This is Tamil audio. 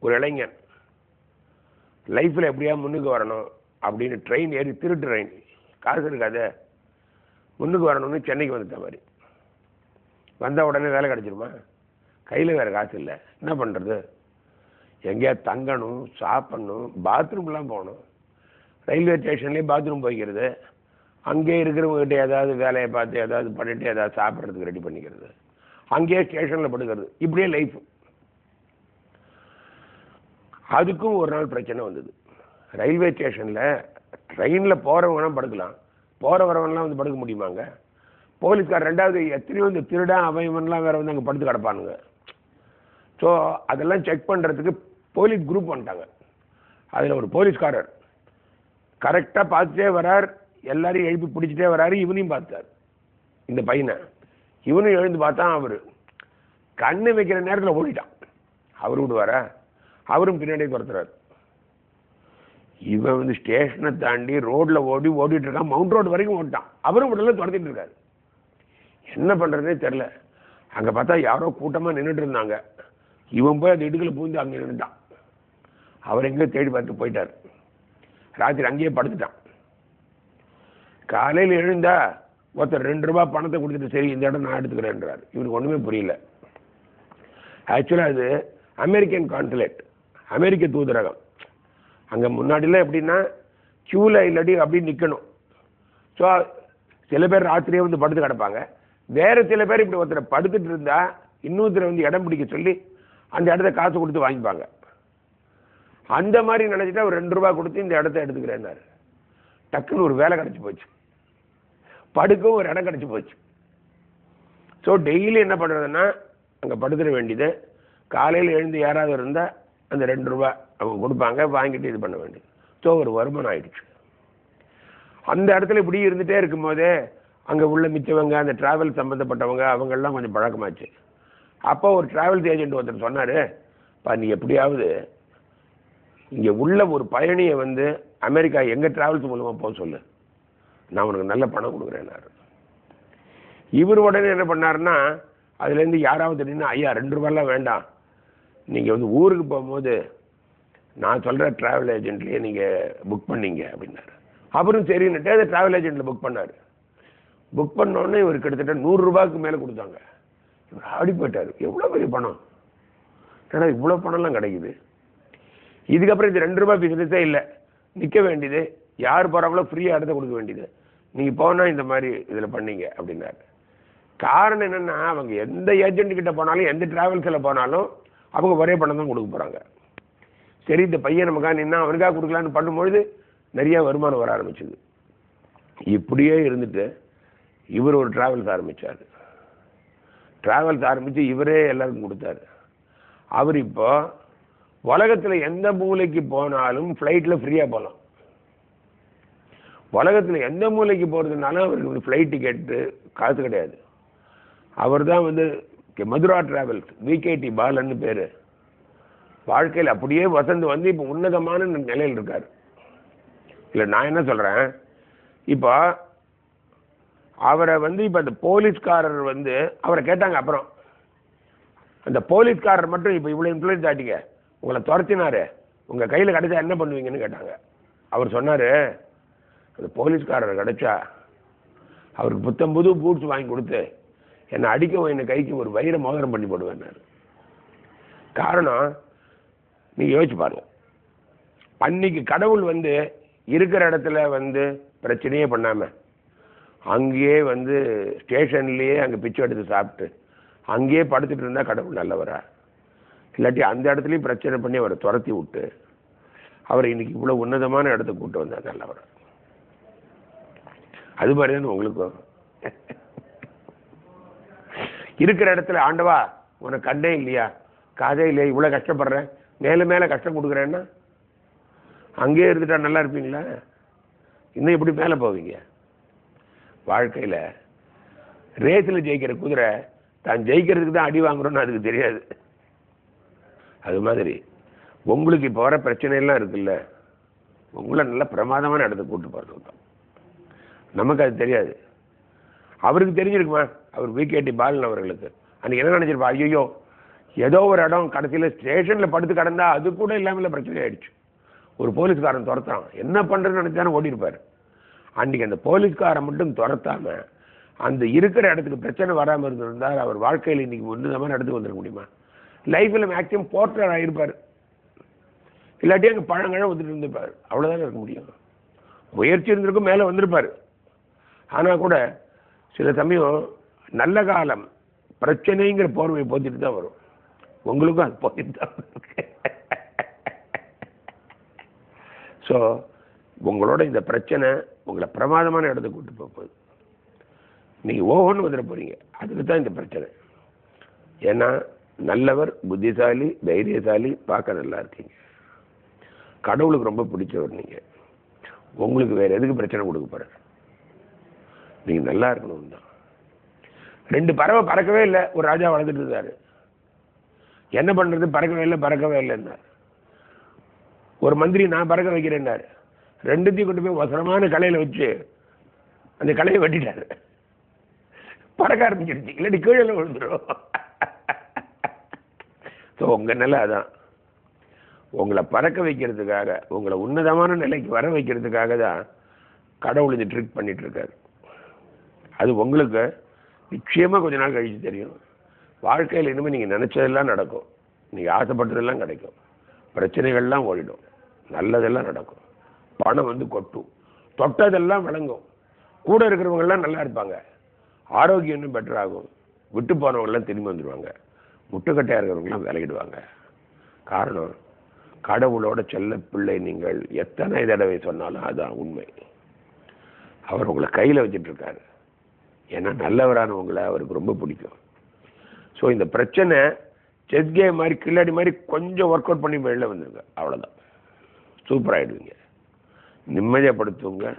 ஒரு இளைஞன் லைஃப்பில் எப்படியா முன்னுக்கு வரணும் அப்படின்னு ட்ரெயின் ஏறி திருட்டு ட்ரெயின் காசு இருக்காது முன்னுக்கு வரணும்னு சென்னைக்கு வந்துட்ட மாதிரி வந்தால் உடனே வேலை கிடச்சிருமா? கையில் வேறு காசு இல்லை, என்ன பண்ணுறது? எங்கேயா தங்கணும், சாப்பிட்ணும், பாத்ரூம்லாம் போகணும். ரயில்வே ஸ்டேஷன்லேயே பாத்ரூம் போய்க்கிறது, அங்கே இருக்கிறவங்ககிட்ட ஏதாவது வேலையை பார்த்து ஏதாவது பண்ணிவிட்டு ஏதாவது சாப்பிட்றதுக்கு ரெடி பண்ணிக்கிறது, அங்கேயே ஸ்டேஷனில் படுக்கிறது, இப்படியே லைஃப். அதுக்கும் ஒரு நாள் பிரச்சனை வந்தது. ரயில்வே ஸ்டேஷனில் ட்ரெயினில் போகிறவங்கலாம் படுக்கலாம், போகிற வரவங்கலாம் வந்து படுக்க முடியுமாங்க? போலீஸ்கார் ரெண்டாவது எத்தனையோ இந்த திருடா அவன்லாம் வேறு வந்து அங்கே படுத்து கிடப்பானுங்க. ஸோ அதெல்லாம் செக் பண்ணுறதுக்கு போலீஸ் குரூப் வந்துட்டாங்க. அதில் ஒரு போலீஸ்காரர் கரெக்டாக பார்த்துட்டே வரார், எல்லாரையும் எழுப்பி பிடிச்சிட்டே வராரு. இவனையும் பார்த்தார் இந்த பையனை. இவனும் எழுந்து பார்த்தா அவர் கண்ணு வைக்கிற நேரத்தில் ஓடிட்டான். அவர் விடுவாரா? அவரும் பின்னாடியே துரத்துறாரு. இவன் வந்து ஸ்டேஷனை தாண்டி ரோட்டில் ஓடிட்டு இருக்கான். மவுண்ட் ரோடு வரைக்கும் ஓட்டான். அவரும் உடனே துரத்திட்டு இருக்காரு. என்ன பண்ணுறதுனே தெரில. அங்கே பார்த்தா யாரோ கூட்டமாக நின்றுட்டு இருந்தாங்க. இவன் போய் அந்த இடுக்கில் பூந்து அங்கே நின்றுட்டான். அவர் எங்கேயோ தேடி பார்த்து போயிட்டார். ராத்திரி அங்கேயே படுத்துட்டான். காலையில் எழுந்தா ஒருத்தர் 2 ரூபா பணத்தை கொடுத்துட்டு சரி இந்த இடம் நான் எடுத்துக்கிறேன்றார். இவனுக்கு ஒன்றுமே புரியல. ஆக்சுவலாக அது அமெரிக்கன் கான்சுலேட், அமெரிக்க தூதரகம். அங்கே முன்னாடிலாம் எப்படின்னா க்யூவில் இல்லாட்டி அப்படி நிற்கணும். ஸோ சில பேர் ராத்திரியே வந்து படுத்து கிடப்பாங்க. வேறு சில பேர் இப்படி ஒருத்தரை படுத்துட்டு இருந்தா இன்னொருத்தரை வந்து இடம் பிடிக்க சொல்லி அந்த இடத்த காசு கொடுத்து வாங்கிப்பாங்க. அந்த மாதிரி நினச்சிட்டு அவர் 2 ரூபா கொடுத்து இந்த இடத்த எடுத்துக்கிறேன்னாரு. டக்குன்னு ஒரு வேலை கிடச்சி போச்சு, படுக்கவும் ஒரு இடம் கிடச்சி போச்சு. ஸோ டெய்லி என்ன பண்ணுறதுன்னா அங்கே படுத்துட வேண்டியது. காலையில் எழுந்து யாராவது இருந்தால் அந்த 2 ரூபா அவங்க கொடுப்பாங்க, வாங்கிட்டு இது பண்ண வேண்டியது. ஸோ ஒரு வருமானம் ஆயிடுச்சு. அந்த இடத்துல இப்படி இருந்துகிட்டே இருக்கும்போதே அங்கே உள்ள மிச்சவங்க, அந்த டிராவல் சம்மந்தப்பட்டவங்க அவங்கெல்லாம் கொஞ்சம் பழக்கமாச்சு. அப்போ ஒரு டிராவல்ஸ் ஏஜென்ட் ஒருத்தர் சொன்னார், நீ எப்படியாவது இங்கே உள்ள ஒரு பயணியை வந்து அமெரிக்கா எங்கள் டிராவல்ஸ் மூலமாக போக சொல்லு, நான் உனக்கு நல்ல பணம் கொடுக்குறேன்னாரு. இவர் உடனே என்ன பண்ணாருன்னா அதுலேருந்து யாராவது திடீர்னு ஐயா 2 ரூபாயெலாம் வேண்டாம், நீங்கள் வந்து ஊருக்கு போகும்போது நான் சொல்கிற ட்ராவல் ஏஜென்ட்லேயே நீங்கள் புக் பண்ணீங்க அப்படின்னாரு. அப்புறம் சரின்னுட்டு அந்த ட்ராவல் ஏஜென்ட்டில் புக் பண்ணார். புக் பண்ணோடனே இவர் கிட்டத்தட்ட 100 ரூபாய்க்கு மேலே கொடுத்தாங்க. இவர் ஆடி போயிட்டார். எவ்வளோ பெரிய பணம், ஏன்னா இவ்வளோ பணம்லாம் கிடைக்குது. இதுக்கப்புறம் இது 2 ரூபாய் பிஸ்னஸே இல்லை, நிற்க வேண்டியது, யார் போகிறாங்களோ ஃப்ரீயாக இடத்த கொடுக்க வேண்டியது, நீங்கள் போனால் இந்த மாதிரி இதில் பண்ணீங்க அப்படின்னாரு. காரணம் என்னென்னா அவங்க எந்த ஏஜென்ட்கிட்ட போனாலும் எந்த டிராவல்ஸில் போனாலும் அவங்க ஒரே பணம் தான் கொடுக்க போகிறாங்க. சரி இந்த பையன் நமக்காக நின்னா அவனுக்காக கொடுக்கலான்னு பண்ணும்பொழுது நிறைய வருமானம் வர ஆரம்பிச்சுது. இப்படியே இருந்துட்டு இவர் ஒரு டிராவல்ஸ் ஆரம்பித்தார். டிராவல்ஸ் ஆரம்பித்து இவரே எல்லாருக்கும் கொடுத்தாரு. அவர் இப்போ உலகத்தில் எந்த மூலைக்கு போனாலும் ஃப்ளைட்டில் ஃப்ரீயாக போகலாம். உலகத்தில் எந்த மூலைக்கு போகிறதுனாலும் அவருக்கு ஃப்ளைட் டிக்கெட்டு காசு கிடையாது. அவர் தான் வந்து மதுரா டிராவல்ஸ், விகேடி பாலன்னு பேர். வாழ்க்கையில் அப்படியே வசந்து வந்து இப்போ உன்னதமான நிலையில் இருக்கார். இல்லை நான் என்ன சொல்கிறேன், இப்போ அவரை வந்து இப்போ அந்த போலீஸ்காரர் வந்து அவரை கேட்டாங்க. அப்புறம் அந்த போலீஸ்காரர் மட்டும் இப்போ இவ்வளோ இன்ஃப்ளூயன்ஸ் ஆட்டிங்க, உங்களை துரத்தினாரு, உங்கள் கையில் கிடைச்சா என்ன பண்ணுவீங்கன்னு கேட்டாங்க. அவர் சொன்னார், அந்த போலீஸ்காரர் கிடைச்சா அவருக்கு புத்தம்புது பூட்ஸ் வாங்கி கொடுத்து என்னை அடிக்கவும் என்னை கைக்கு ஒரு வைர மோதிரம் பண்ணி போடுவேன்னாரு. காரணம் நீங்கள் யோசிச்சு பாருங்க, அன்னைக்கு கடவுள் வந்து இருக்கிற இடத்துல வந்து பிரச்சனையே பண்ணாமல் அங்கேயே வந்து ஸ்டேஷன்லேயே அங்கே பிச்சை எடுத்து சாப்பிட்டு அங்கேயே படுத்துட்டு இருந்தால் கடவுள் நல்லவரா? இல்லாட்டி அந்த இடத்துலையும் பிரச்சனை பண்ணி அவரை துரத்தி விட்டு அவரை இன்னைக்கு இவ்வளோ உன்னதமான இடத்துக்கு கூப்பிட்டு வந்தார் நல்லவரா? அது மாதிரி தானே உங்களுக்கும் இருக்கிற இடத்துல ஆண்டவா உனக்கு கண்ணே இல்லையா, காதே இல்லையா, இவ்வளோ கஷ்டப்படுறேன், மேலே மேலே கஷ்டம் கொடுக்குறேன்னா அங்கேயே இருந்துட்டா நல்லா இருப்பீங்களா? இன்னும் எப்படி மேலே போவீங்க? வாழ்க்கையில் ரேஸில் ஜெயிக்கிற குதிரை தான் ஜெயிக்கிறதுக்கு தான் அடி வாங்குறோன்னு அதுக்கு தெரியாது. அது மாதிரி உங்களுக்கு இப்போ வர பிரச்சனையெல்லாம் இருக்குல்ல, உங்களை நல்ல பிரமாதமான இடத்துக்கு கூப்பிட்டு போகிறது தான். நமக்கு அது தெரியாது. அவருக்கு தெரிஞ்சிருக்குமா? அவர் விகேடி பாலன் அவர்களுக்கு அன்றைக்கி என்ன நினச்சிருப்பா, ஐயோ ஏதோ ஒரு இடம் கடைசியில் ஸ்டேஷனில் படுத்து கிடந்தா அது கூட இல்லாமல் பிரச்சனை ஆயிடுச்சு. ஒரு போலீஸ்காரன் துரத்தான், என்ன பண்ணுறதுன்னு நினச்சானே ஓடிருப்பார். அன்றைக்கி அந்த போலீஸ்காரன் மட்டும் துரத்தாமல் அந்த இருக்கிற இடத்துக்கு பிரச்சனை வராமல் இருந்திருந்தால் அவர் வாழ்க்கையில் இன்றைக்கி உன்னதமான இடத்துக்கு வந்துட முடியுமா? லைஃப்பில் மேக்ஸிமம் போர்ட்டர் ஆகிருப்பார், இல்லாட்டி அங்கே பழங்கழம் வந்துட்டு இருந்திருப்பார். அவ்வளோதானே இருக்க முடியும். முயற்சி இருந்திருக்கும், மேலே வந்திருப்பார். ஆனால் கூட சில சமயம் நல்ல காலம் பிரச்சனைங்கிற போர்வையை போத்திட்டு தான் வரும். உங்களுக்கும் அது போத்திட்டு தான் இருக்கு. ஸோ உங்களோட இந்த பிரச்சனை உங்களை பிரமாதமான இடத்துக்கு கூட்டு போகுது. நீங்கள் ஓஹோன்னு வந்துட போகிறீங்க. அதுக்கு தான் இந்த பிரச்சனை. ஏன்னா நல்லவர், புத்திசாலி, தைரியசாலி, பார்க்க நல்லா இருக்கீங்க, கடவுளுக்கு ரொம்ப பிடிச்சவர் நீங்கள். உங்களுக்கு வேறு எதுக்கு பிரச்சனை கொடுக்க போகிறார்? நீங்கள் நல்லா இருக்கணும் தான். 2 பறவை பறக்கவே இல்லை, ஒரு ராஜா வளர்த்துட்டு இருந்தார். என்ன பண்ணுறது, பறக்கவே இல்லைன்னார். ஒரு மந்திரி நான் பறக்க வைக்கிறேன்னார். 2த்தையும் கொண்டு போய் வசனமான கலையில் வச்சு அந்த கலையை வெட்டிட்டார். பறக்க ஆரம்பிச்சிருச்சு, இல்லாட்டி கீழே விழுந்துடும். ஸோ உங்கள் நிலை அதான். உங்களை பறக்க வைக்கிறதுக்காக, உங்களை உன்னதமான நிலைக்கு வர வைக்கிறதுக்காக தான் கடவுள் இது ட்ரிக் பண்ணிட்டு இருக்காரு. அது உங்களுக்கு நிச்சயமாக கொஞ்ச நாள் கழிச்சு தெரியும். வாழ்க்கையில் இனிமேல் நீங்கள் நினச்சதெல்லாம் நடக்கும், நீங்கள் ஆசைப்பட்டதெல்லாம் கிடைக்கும், பிரச்சனைகள்லாம் ஓடிடும், நல்லதெல்லாம் நடக்கும், பணம் வந்து கொட்டும், தொட்டதெல்லாம் விளங்கும், கூட இருக்கிறவங்கெல்லாம் நல்லா இருப்பாங்க, ஆரோக்கியம் இன்னும் பெட்டர் ஆகும், விட்டு போனவங்கெல்லாம் திரும்பி வந்துடுவாங்க, முட்டுக்கட்டையாக இருக்கிறவங்களாம் விலகிடுவாங்க. காரணம், கடவுளோட செல்ல பிள்ளை நீங்கள் எத்தனை தடவை சொன்னாலும் அதுதான் உண்மை. அவர் உங்களை கையில் வச்சுட்டு இருக்காரு. ஏன்னா நல்லவரானவங்களை அவருக்கு ரொம்ப பிடிக்கும். ஸோ இந்த பிரச்சனை செஸ் கேம் மாதிரி, கில்லாடி மாதிரி கொஞ்சம் ஒர்க் அவுட் பண்ணி வெளில வந்துருங்க, அவ்வளோதான். சூப்பராகிடுவீங்க, நிம்மதியாக படுத்துவங்க.